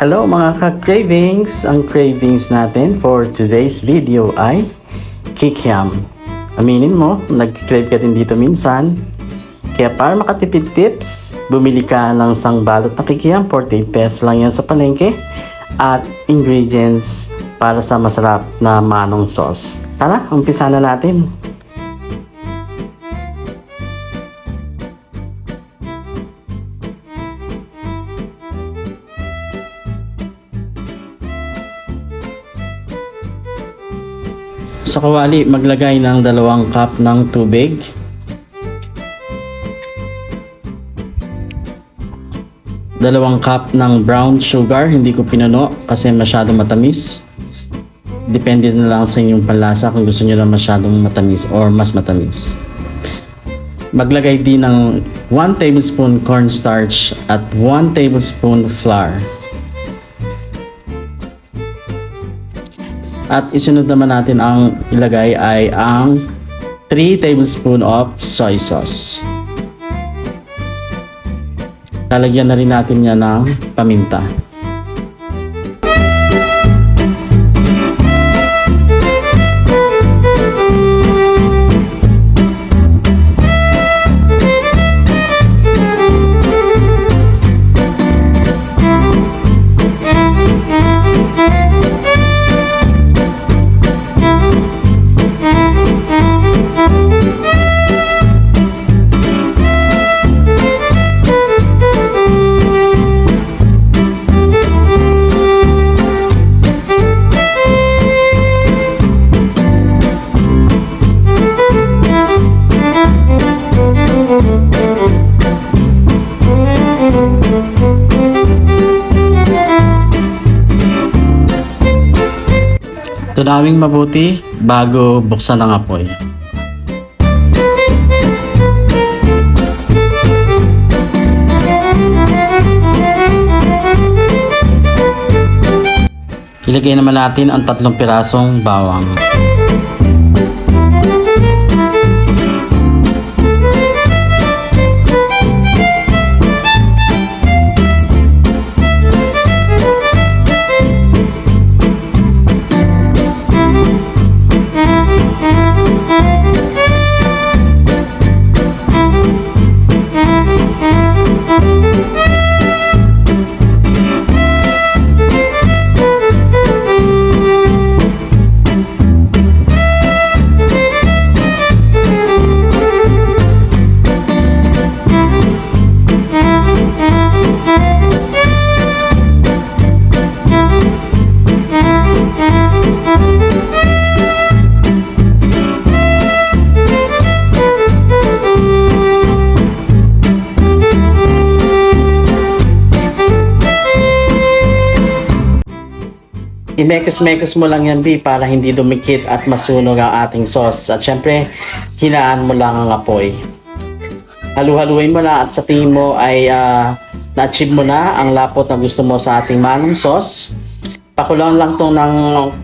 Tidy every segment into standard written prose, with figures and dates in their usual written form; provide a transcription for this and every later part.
Hello mga ka-cravings! Ang cravings natin for today's video ay kikiam. Aminin mo, nag-crave ka din dito minsan. Kaya para makatipid tips, bumili ka ng isang balot na kikiam. 48 pesos lang yan sa palengke. At ingredients para sa masarap na manong sauce. Tara, umpisa na natin. Sa kawali, maglagay ng 2 cup ng tubig. Dalawang cup ng brown sugar, hindi ko pinuno kasi masyadong matamis. Depende na lang sa inyong panlasa kung gusto nyo lang masyadong matamis or mas matamis. Maglagay din ng 1 tablespoon cornstarch at 1 tablespoon flour. At isunod naman natin ang ilagay ay ang 3 tablespoon of soy sauce. Lalagyan na rin natin yan ng paminta. Tunawing mabuti bago buksan ang apoy. Ilagay naman natin ang 3 pirasong bawang. I-mekos-mekos mo lang yan, B, para hindi dumikit at masunog ang ating sauce. At syempre, hinaan mo lang ang apoy. Halu-haluin mo na at sa tingin mo ay na-achieve mo na ang lapot na gusto mo sa ating manong sauce. Pakulang lang itong ng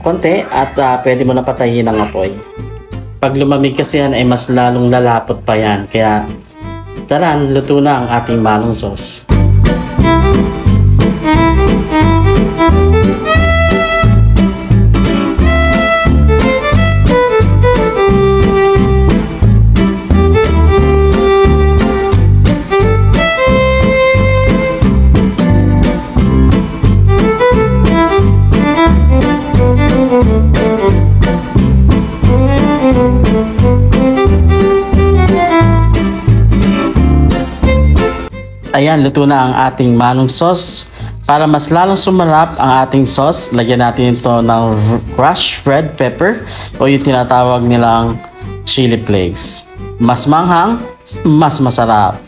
konti at pwede mo na patayin ang apoy. Pag lumamig kasi yan ay mas lalong lalapot pa yan. Kaya tara, luto na ang ating manong sauce. Ayan, luto na ang ating manong sauce. Para mas lalong sumarap ang ating sauce, lagyan natin ito ng crushed red pepper o yung tinatawag nilang chili flakes. Mas manghang, mas masarap.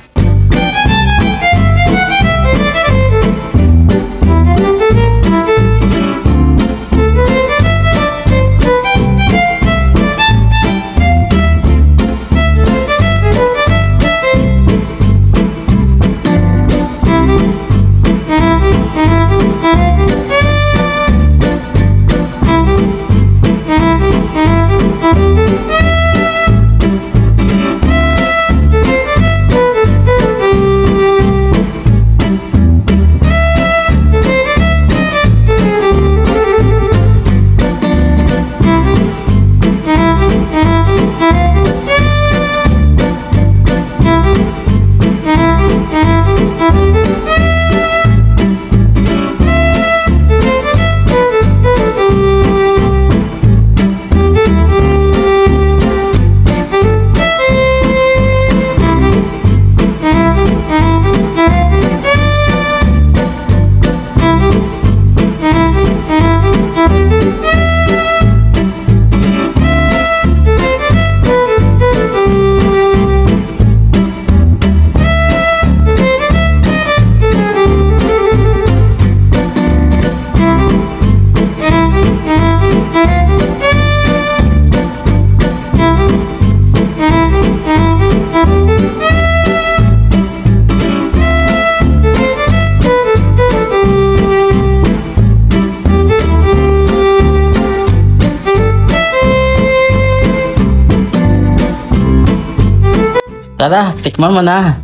Tara, tikman mo na.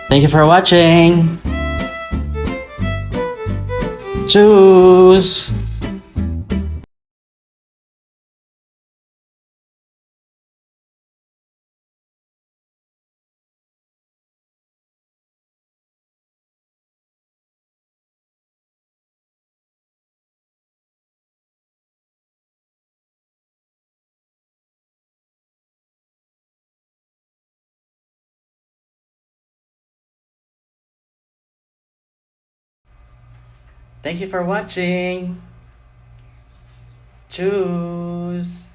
Thank you for watching. Tschüss. Thank you for watching. Tschüss.